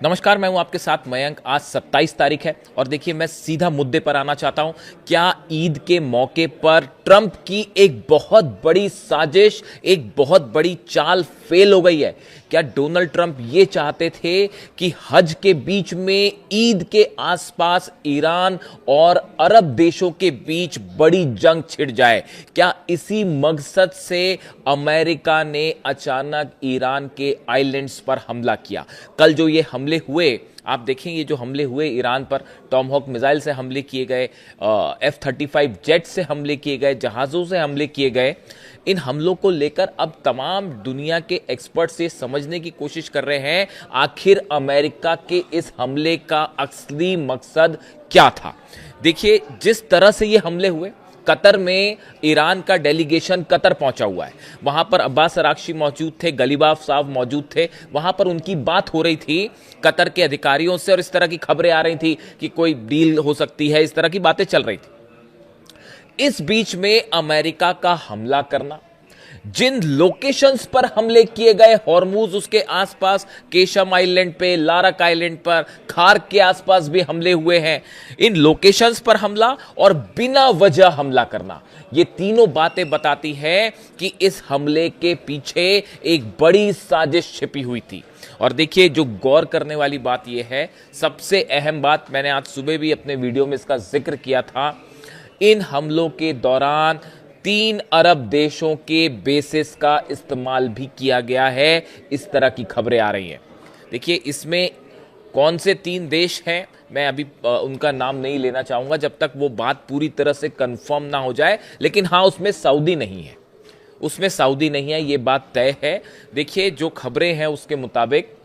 नमस्कार, मैं हूं आपके साथ मयंक। आज 27 तारीख है और देखिए मैं सीधा मुद्दे पर आना चाहता हूं। क्या ईद के मौके पर ट्रंप की एक बहुत बड़ी साजिश, एक बहुत बड़ी चाल फेल हो गई है? क्या डोनाल्ड ट्रंप ये चाहते थे कि हज के बीच में ईद के आसपास ईरान और अरब देशों के बीच बड़ी जंग छिड़ जाए? क्या इसी मकसद से अमेरिका ने अचानक ईरान के आइलैंड्स पर हमला किया? कल जो ये हमले हुए, आप देखें, ये जो हमले हुए ईरान पर, टॉमहॉक मिसाइल से हमले किए गए, F-35 जेट से हमले किए गए, जहाज़ों से हमले किए गए, इन हमलों को लेकर अब तमाम दुनिया के एक्सपर्ट्स ये समझने की कोशिश कर रहे हैं आखिर अमेरिका के इस हमले का असली मकसद क्या था। देखिए, जिस तरह से ये हमले हुए, कतर में ईरान का डेलीगेशन कतर पहुंचा हुआ है। वहां पर अब्बास अराक्ची मौजूद थे, गलीबाफ साहब मौजूद थे। वहां पर उनकी बात हो रही थी कतर के अधिकारियों से और इस तरह की खबरें आ रही थी कि कोई डील हो सकती है, इस तरह की बातें चल रही थी। इस बीच में अमेरिका का हमला करना, जिन लोकेशंस पर हमले किए गए, हॉर्मूज उसके आसपास, केशम आइलैंड पे, लारक आइलैंड पर, खार्क के आसपास भी हमले हुए हैं, इन लोकेशंस पर हमला और बिना वजह हमला करना, ये तीनों बातें बताती है कि इस हमले के पीछे एक बड़ी साजिश छिपी हुई थी। और देखिए, जो गौर करने वाली बात यह है, सबसे अहम बात, मैंने आज सुबह भी अपने वीडियो में इसका जिक्र किया था, इन हमलों के दौरान 3 अरब देशों के बेसिस का इस्तेमाल भी किया गया है, इस तरह की खबरें आ रही हैं। देखिए, इसमें कौन से 3 देश हैं, मैं अभी उनका नाम नहीं लेना चाहूंगा जब तक वो बात पूरी तरह से कंफर्म ना हो जाए, लेकिन हाँ, उसमें सऊदी नहीं है, उसमें सऊदी नहीं है, ये बात तय है। देखिए, जो खबरें हैं उसके मुताबिक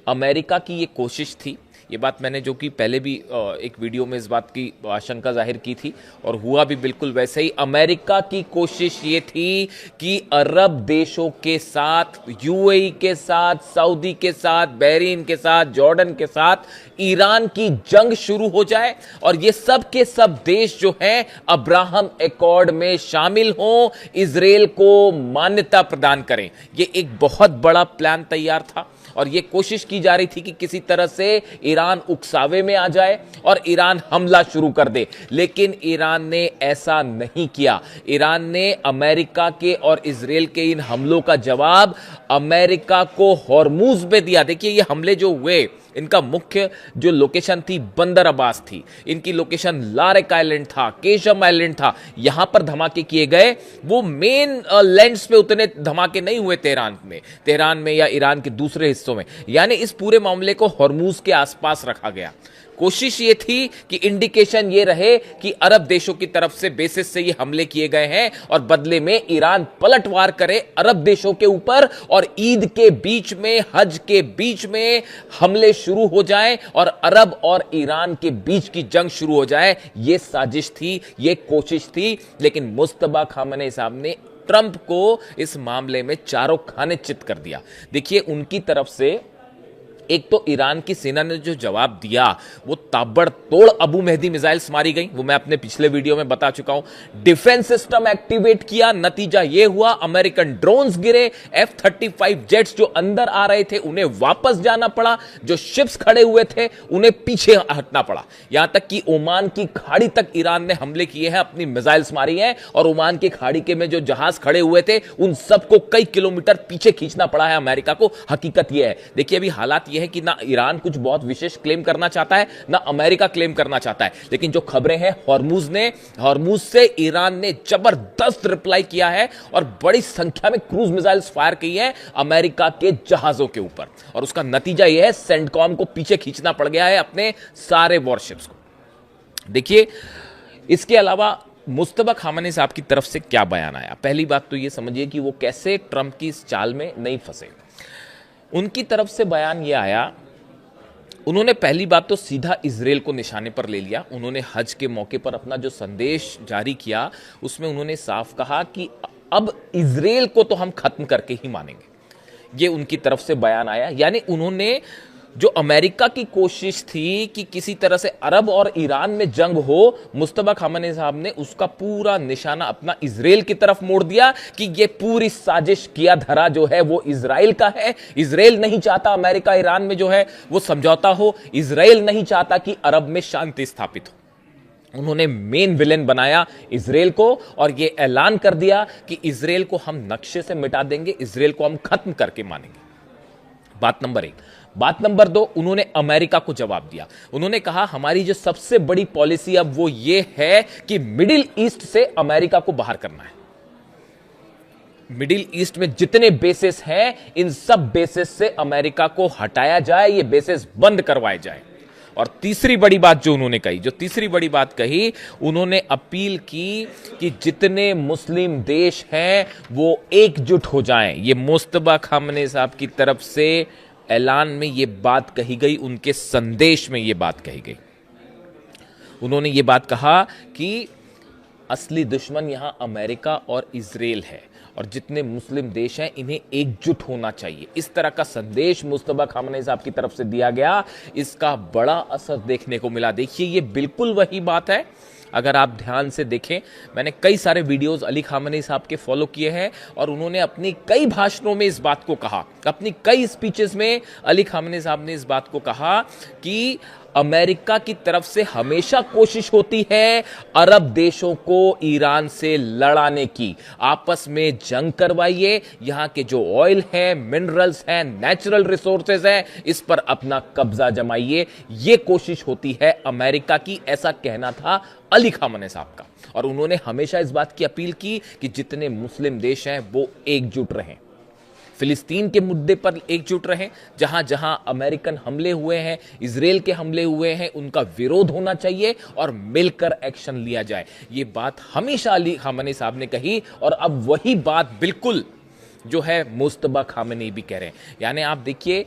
अमेरिका की ये कोशिश थी, ये बात मैंने जो कि पहले भी एक वीडियो में इस बात की आशंका जाहिर की थी और हुआ भी बिल्कुल वैसे ही। अमेरिका की कोशिश ये थी कि अरब देशों के साथ, यूएई के साथ, सऊदी के साथ, बहरीन के साथ, जॉर्डन के साथ ईरान की जंग शुरू हो जाए और ये सब के सब देश जो हैं अब्राहम एकॉर्ड में शामिल हों, इजराइल को मान्यता प्रदान करें। ये एक बहुत बड़ा प्लान तैयार था और यह कोशिश की जा रही थी कि किसी तरह से ईरान उकसावे में आ जाए और ईरान हमला शुरू कर दे, लेकिन ईरान ने ऐसा नहीं किया। ईरान ने अमेरिका के और इजराइल के इन हमलों का जवाब अमेरिका को हॉर्मूज में दिया। देखिए, ये हमले जो हुए, इनका मुख्य जो लोकेशन थी बंदर अब्बास थी, इनकी लोकेशन लारेक आइलैंड था, केशम आइलैंड था, यहां पर धमाके किए गए। वो मेन लैंड्स पे उतने धमाके नहीं हुए तेहरान में या ईरान के दूसरे हिस्सों में, यानी इस पूरे मामले को हॉर्मूज के आसपास रखा गया। कोशिश ये थी कि इंडिकेशन ये रहे कि अरब देशों की तरफ से बेसिस से ये हमले किए गए हैं और बदले में ईरान पलटवार करे अरब देशों के ऊपर और ईद के बीच में, हज के बीच में हमले शुरू हो जाएं और अरब और ईरान के बीच की जंग शुरू हो जाए। ये साजिश थी, ये कोशिश थी, लेकिन मुस्तफा खामेनी साहब ने ट्रंप को इस मामले में चारों खाने चित कर दिया। देखिए, उनकी तरफ से एक तो ईरान की सेना ने जो जवाब दिया, वो ताबड़तोड़ अबू मेहदी मिसाइल्स मारी गई, वो मैं अपने पिछले वीडियो में बता चुका हूं। डिफेंस सिस्टम एक्टिवेट किया, नतीजा ये हुआ अमेरिकन ड्रोन्स गिरे, F-35 जेट्स जो अंदर आ रहे थे उन्हें वापस जाना पड़ा, जो शिप्स खड़े हुए थे उन्हें पीछे हटना पड़ा। यहां तक कि ओमान की खाड़ी तक ईरान ने हमले किए हैं, अपनी मिसाइल्स मारी हैं और ओमान की खाड़ी के में जो जहाज खड़े हुए थे उन सबको कई किलोमीटर पीछे खींचना पड़ा है अमेरिका को। हकीकत यह है, देखिए, अभी हालात है कि ना ईरान कुछ बहुत विशेष क्लेम करना चाहता है, ना अमेरिका क्लेम करना चाहता है, लेकिन जो खबरें हैं, हॉर्मूज से ईरान ने जबरदस्त रिप्लाई किया है और बड़ी संख्या में क्रूज मिसाइल्स फायर की हैं अमेरिका के जहाजों के ऊपर, और उसका नतीजा यह है सेंटकॉम को पीछे खींचना पड़ गया है, अपने सारे वॉरशिप्स को। देखिए, इसके अलावा मुस्तफा खामेनी साहब की तरफ से क्या बयान आया? पहली बात तो यह समझिए कि वो कैसे ट्रंप की इस चाल में नहीं फंसे। उनकी तरफ से बयान यह आया, उन्होंने पहली बात तो सीधा इजराइल को निशाने पर ले लिया। उन्होंने हज के मौके पर अपना जो संदेश जारी किया उसमें उन्होंने साफ कहा कि अब इजराइल को तो हम खत्म करके ही मानेंगे। ये उनकी तरफ से बयान आया, यानी उन्होंने जो अमेरिका की कोशिश थी कि किसी तरह से अरब और ईरान में जंग हो, मुस्तफा खामेनी साहब ने उसका पूरा निशाना अपना इजराइल की तरफ मोड़ दिया कि यह पूरी साजिश किया धरा जो है वो इजराइल का है। इजराइल नहीं चाहता अमेरिका ईरान में जो है वो समझौता हो, इजराइल नहीं चाहता कि अरब में शांति स्थापित हो। उन्होंने मेन विलेन बनाया इजराइल को और यह ऐलान कर दिया कि इजराइल को हम नक्शे से मिटा देंगे, इजराइल को हम खत्म करके मानेंगे। बात नंबर 1। बात नंबर 2, उन्होंने अमेरिका को जवाब दिया। उन्होंने कहा हमारी जो सबसे बड़ी पॉलिसी अब वो ये है कि मिडिल ईस्ट से अमेरिका को बाहर करना है। मिडिल ईस्ट में जितने बेसिस हैं इन सब बेसिस से अमेरिका को हटाया जाए, ये बेसिस बंद करवाए जाए। और तीसरी बड़ी बात जो उन्होंने कही, उन्होंने अपील की कि जितने मुस्लिम देश हैं वो एकजुट हो जाएं। ये मुस्तफा खामेनी साहब की तरफ से ऐलान में ये बात कही गई, उनके संदेश में ये बात कही गई। उन्होंने ये बात कहा कि असली दुश्मन यहां अमेरिका और इजराइल है और जितने मुस्लिम देश हैं इन्हें एकजुट होना चाहिए। इस तरह का संदेश मुस्तफा खामेनी साहब की तरफ से दिया गया, इसका बड़ा असर देखने को मिला। देखिए ये बिल्कुल वही बात है। अगर आप ध्यान से देखें, मैंने कई सारे वीडियोस अली खामेनी साहब के फॉलो किए हैं और उन्होंने अपनी कई भाषणों में इस बात को कहा, अपनी कई स्पीचेस में अली खामेनी साहब ने इस बात को कहा कि अमेरिका की तरफ से हमेशा कोशिश होती है अरब देशों को ईरान से लड़ाने की। आपस में जंग करवाइए, यहां के जो ऑयल है, मिनरल्स हैं, नेचुरल रिसोर्सेज हैं, इस पर अपना कब्जा जमाइए। यह कोशिश होती है अमेरिका की, ऐसा कहना था अली खामेनी साहब का। और उन्होंने हमेशा इस बात की अपील की कि जितने मुस्लिम देश हैं वो एकजुट रहें, फिलिस्तीन के मुद्दे पर एकजुट रहें। जहां जहां अमेरिकन हमले हुए हैं, इजराइल के हमले हुए हैं, उनका विरोध होना चाहिए और मिलकर एक्शन लिया जाए। ये बात हमेशा अली खामेनी साहब ने कही और अब वही बात बिल्कुल जो है मुस्तफा खामेनी भी कह रहे हैं। यानी आप देखिए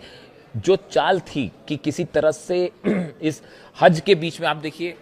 जो चाल थी कि किसी तरह से इस हज के बीच में, आप देखिए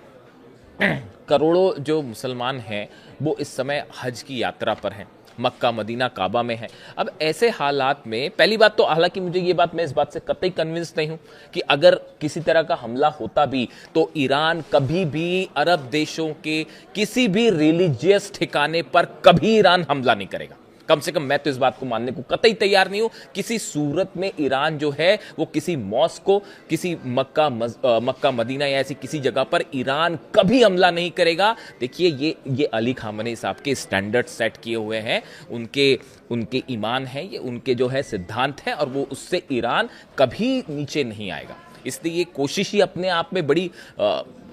करोड़ों जो मुसलमान हैं वो इस समय हज की यात्रा पर हैं, मक्का मदीना काबा में है। अब ऐसे हालात में पहली बात तो, हालांकि मुझे ये बात, मैं इस बात से कतई कन्विंस नहीं हूं कि अगर किसी तरह का हमला होता भी तो ईरान कभी भी अरब देशों के किसी भी रिलीजियस ठिकाने पर कभी ईरान हमला नहीं करेगा। कम से कम मैं तो इस बात को मानने को कतई तैयार नहीं हूं। किसी सूरत में ईरान जो है वो किसी मॉस्क को, किसी मक्का मदीना या ऐसी किसी जगह पर ईरान कभी हमला नहीं करेगा। देखिए ये अली खामेनी साहब के स्टैंडर्ड सेट किए हुए हैं, उनके ईमान है, ये उनके जो है सिद्धांत है और वो उससे ईरान कभी नीचे नहीं आएगा। इसलिए ये कोशिश ही अपने आप में बड़ी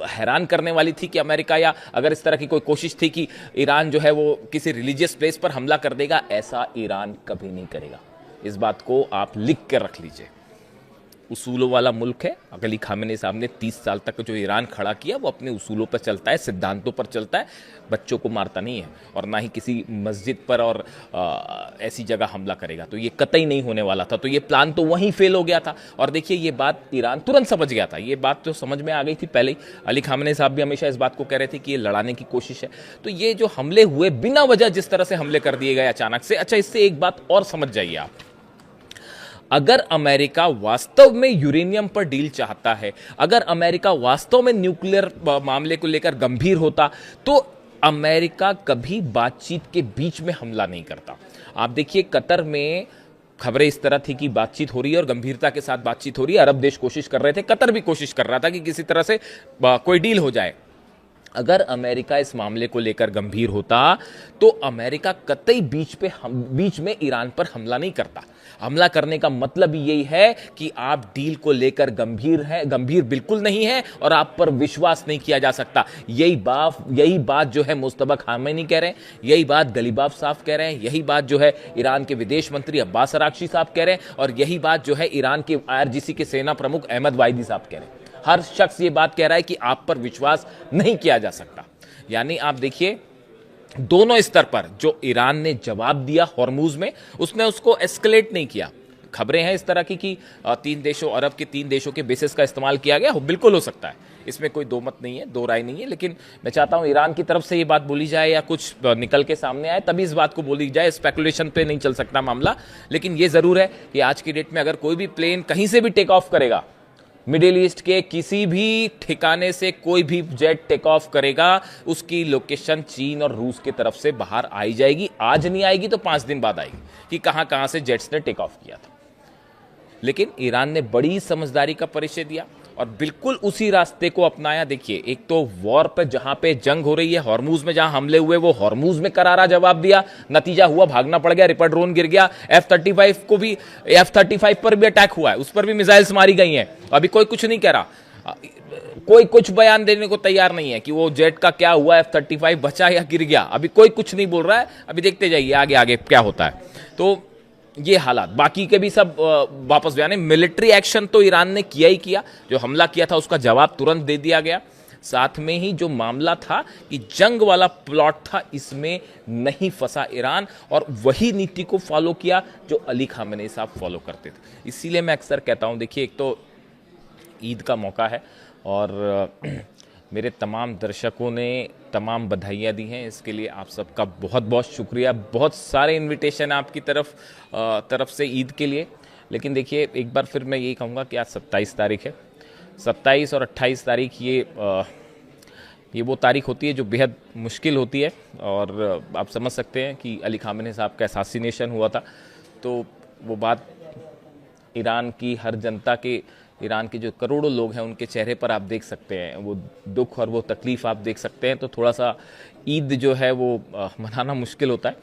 हैरान करने वाली थी कि अमेरिका, या अगर इस तरह की कोई कोशिश थी कि ईरान जो है वो किसी रिलीजियस प्लेस पर हमला कर देगा, ऐसा ईरान कभी नहीं करेगा। इस बात को आप लिख कर रख लीजिए। उसूलों वाला मुल्क है। अली खामेनी साहब ने 30 साल तक जो ईरान खड़ा किया वो अपने उसूलों पर चलता है, सिद्धांतों पर चलता है, बच्चों को मारता नहीं है और ना ही किसी मस्जिद पर और ऐसी जगह हमला करेगा। तो ये कतई नहीं होने वाला था। तो ये प्लान तो वहीं फेल हो गया था। और देखिए ये बात ईरान तुरंत समझ गया था, ये बात तो समझ में आ गई थी पहले ही। अली खामेनी साहब भी हमेशा इस बात को कह रहे थे कि ये लड़ाने की कोशिश है। तो ये जो हमले हुए बिना वजह, जिस तरह से हमले कर दिए गए अचानक से, अच्छा इससे एक बात और समझ जाइए आप, अगर अमेरिका वास्तव में यूरेनियम पर डील चाहता है, अगर अमेरिका वास्तव में न्यूक्लियर मामले को लेकर गंभीर होता, तो अमेरिका कभी बातचीत के बीच में हमला नहीं करता। आप देखिए कतर में खबरें इस तरह थी कि बातचीत हो रही है और गंभीरता के साथ बातचीत हो रही है, अरब देश कोशिश कर रहे थे, कतर भी कोशिश कर रहा था कि किसी तरह से कोई डील हो जाए। अगर अमेरिका इस मामले को लेकर गंभीर होता तो अमेरिका कतई बीच में ईरान पर हमला नहीं करता। हमला करने का मतलब यही है कि आप डील को लेकर गंभीर बिल्कुल नहीं है और आप पर विश्वास नहीं किया जा सकता। यही बात जो है मुस्तफा खामेनी कह रहे हैं, यही बात गलीबाफ साहब कह रहे हैं, यही बात जो है ईरान के विदेश मंत्री अब्बास अरागची साहब कह रहे हैं और यही बात जो है ईरान के IRGC के सेना प्रमुख अहमद वाहिदी साहब कह रहे हैं। हर शख्स ये बात कह रहा है कि आप पर विश्वास नहीं किया जा सकता। यानी आप देखिए दोनों स्तर पर जो ईरान ने जवाब दिया हॉर्मुज में, उसने उसको एस्केलेट नहीं किया। खबरें हैं इस तरह की कि अरब के 3 देशों के बेसिस का इस्तेमाल किया गया, बिल्कुल हो सकता है, इसमें कोई दो मत नहीं है, दो राय नहीं है। लेकिन मैं चाहता हूं ईरान की तरफ से ये बात बोली जाए या कुछ निकल के सामने आए तभी इस बात को बोली जाए। स्पेकुलेशन पे नहीं चल सकता मामला। लेकिन ये जरूर है कि आज की डेट में अगर कोई भी प्लेन कहीं से भी टेक ऑफ करेगा मिडिल ईस्ट के किसी भी ठिकाने से कोई भी जेट टेक ऑफ करेगा, उसकी लोकेशन चीन और रूस की तरफ से बाहर आई जाएगी। आज नहीं आएगी तो 5 दिन बाद आएगी कि कहां कहां से जेट्स ने टेक ऑफ किया था। लेकिन ईरान ने बड़ी समझदारी का परिचय दिया और बिल्कुल उसी रास्ते को अपनाया। देखिए, एक तो वॉर पे जहां पे जंग हो रही है, हॉर्मूज में जहां हमले हुए, वो हॉर्मूज में करारा जवाब दिया, नतीजा हुआ भागना पड़ गया, रिपर ड्रोन गिर गया। F-35 को भी, F-35 पर भी अटैक हुआ है, उस पर भी मिसाइल्स मारी गई हैं। अभी कोई कुछ नहीं कह रहा, कोई कुछ बयान देने को तैयार नहीं है कि वो जेट का क्या हुआ, F-35 बचा या गिर गया। अभी कोई कुछ नहीं बोल रहा है। अभी देखते जाइए आगे आगे क्या होता है। तो ये हालात, बाकी के भी सब वापस भी आने। मिलिट्री एक्शन तो ईरान ने किया ही किया, जो हमला किया था उसका जवाब तुरंत दे दिया गया। साथ में ही जो मामला था कि जंग वाला प्लॉट था, इसमें नहीं फंसा ईरान और वही नीति को फॉलो किया जो अली खामेनी साहब फॉलो करते थे। इसीलिए मैं अक्सर कहता हूं, देखिए, एक तो ईद का मौका है और मेरे तमाम दर्शकों ने तमाम बधाइयाँ दी हैं, इसके लिए आप सबका बहुत बहुत शुक्रिया। बहुत सारे इनविटेशन आपकी तरफ से ईद के लिए। लेकिन देखिए, एक बार फिर मैं यही कहूँगा कि आज 27 तारीख है। 27 और 28 तारीख ये वो तारीख होती है जो बेहद मुश्किल होती है। और आप समझ सकते हैं कि अली खामेनी साहब का असैसिनेशन हुआ था, तो वो बात ईरान की हर जनता के, ईरान के जो करोड़ों लोग हैं उनके चेहरे पर आप देख सकते हैं, वो दुख और वो तकलीफ आप देख सकते हैं। तो थोड़ा सा ईद जो है वो मनाना मुश्किल होता है।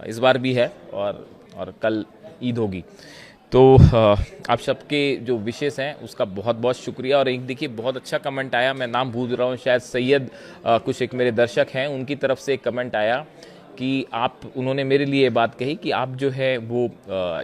इस बार भी है और कल ईद होगी। तो आप सबके जो विशेष हैं उसका बहुत बहुत शुक्रिया। और एक देखिए, बहुत अच्छा कमेंट आया, मैं नाम भूल रहा हूँ, शायद सैयद कुछ एक मेरे दर्शक हैं, उनकी तरफ से एक कमेंट आया कि उन्होंने मेरे लिए बात कही कि आप जो है वो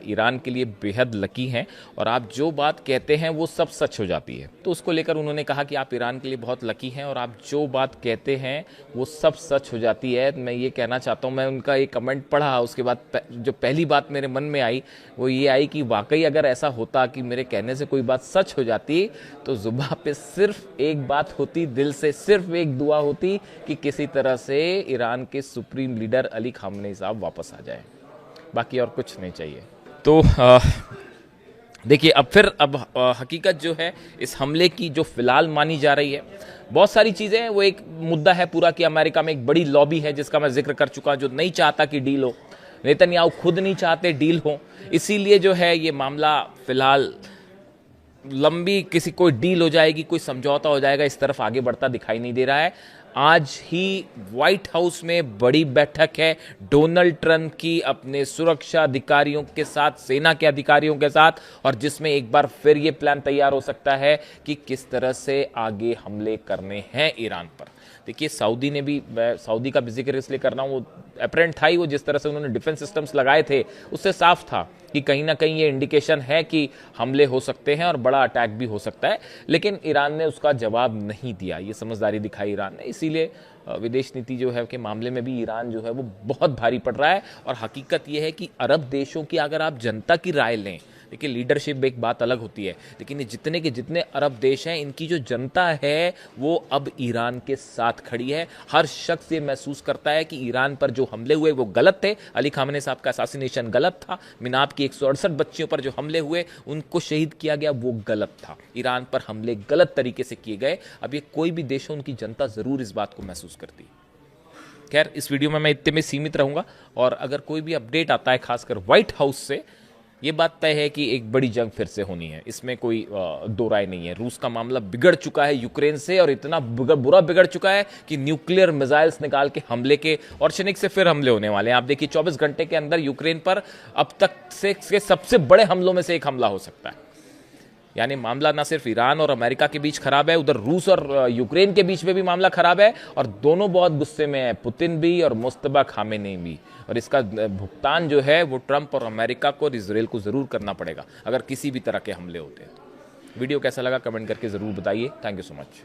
ईरान के लिए बेहद लकी हैं और आप जो बात कहते हैं वो सब सच हो जाती है। तो उसको लेकर उन्होंने कहा कि आप ईरान के लिए बहुत लकी हैं और आप जो बात कहते हैं वो सब सच हो जाती है। मैं ये कहना चाहता हूँ, मैं उनका एक कमेंट पढ़ा, उसके बाद जो पहली बात मेरे मन में आई वो ये आई कि वाकई अगर ऐसा होता कि मेरे कहने से कोई बात सच हो जाती तो जुबान पे सिर्फ एक बात होती, दिल से सिर्फ एक दुआ होती कि किसी तरह से ईरान के सुप्रीम लीडर अली खामेनी साहब वापस आ जाए, बाकी और कुछ नहीं चाहिए। तो देखिए, अब हकीकत जो है इस हमले की जो फिलहाल मानी जा रही है, बहुत सारी चीजें हैं। वो एक मुद्दा है पूरा कि अमेरिका में एक बड़ी लॉबी है जिसका मैं जिक्र कर चुका, जो नहीं चाहता कि डील हो। नेतन्याहू खुद नहीं चाहते डील हो, इसीलिए जो है ये मामला फिलहाल लंबी, किसी कोई डील हो जाएगी, कोई समझौता हो जाएगा, इस तरफ आगे बढ़ता दिखाई नहीं दे रहा है। आज ही व्हाइट हाउस में बड़ी बैठक है डोनाल्ड ट्रंप की अपने सुरक्षा अधिकारियों के साथ, सेना के अधिकारियों के साथ, और जिसमें एक बार फिर ये प्लान तैयार हो सकता है कि किस तरह से आगे हमले करने हैं ईरान पर। देखिए, सऊदी ने भी, मैं सऊदी का भी जिक्र इसलिए कर रहा हूँ, वो अपरेंट था ही, वो जिस तरह से उन्होंने डिफेंस सिस्टम्स लगाए थे उससे साफ था कि कहीं ना कहीं ये इंडिकेशन है कि हमले हो सकते हैं और बड़ा अटैक भी हो सकता है। लेकिन ईरान ने उसका जवाब नहीं दिया, ये समझदारी दिखाई ईरान ने। इसीलिए विदेश नीति जो है के मामले में भी ईरान जो है वो बहुत भारी पड़ रहा है। और हकीकत ये है कि अरब देशों की अगर आप जनता की राय लें, देखिए लीडरशिप एक बात अलग होती है, लेकिन ये जितने के जितने अरब देश हैं, इनकी जो जनता है वो अब ईरान के साथ खड़ी है। हर शख्स ये महसूस करता है कि ईरान पर जो हमले हुए वो गलत थे, अली खामेनी साहब का असैसिनेशन गलत था, मिनाब की 168 बच्चियों पर जो हमले हुए उनको शहीद किया गया वो गलत था, ईरान पर हमले गलत तरीके से किए गए। अब ये कोई भी देश हो, उनकी जनता जरूर इस बात को महसूस करती है। खैर, इस वीडियो में मैं इतने में सीमित रहूंगा और अगर कोई भी अपडेट आता है खासकर व्हाइट हाउस से, ये बात तय है कि एक बड़ी जंग फिर से होनी है, इसमें कोई दो राय नहीं है। रूस का मामला बिगड़ चुका है यूक्रेन से, और इतना बुरा बिगड़ चुका है कि न्यूक्लियर मिसाइल्स निकाल के हमले के और क्षणिक से फिर हमले होने वाले हैं। आप देखिए, 24 घंटे के अंदर यूक्रेन पर अब तक से सबसे बड़े हमलों में से एक हमला हो सकता है। यानी मामला ना सिर्फ ईरान और अमेरिका के बीच खराब है, उधर रूस और यूक्रेन के बीच में भी मामला खराब है, और दोनों बहुत गुस्से में है, पुतिन भी और मुस्तफा खामेनी भी। और इसका भुगतान जो है वो ट्रंप और अमेरिका को और इजराइल को जरूर करना पड़ेगा अगर किसी भी तरह के हमले होते हैं। वीडियो कैसा लगा कमेंट करके जरूर बताइए। Thank you so much.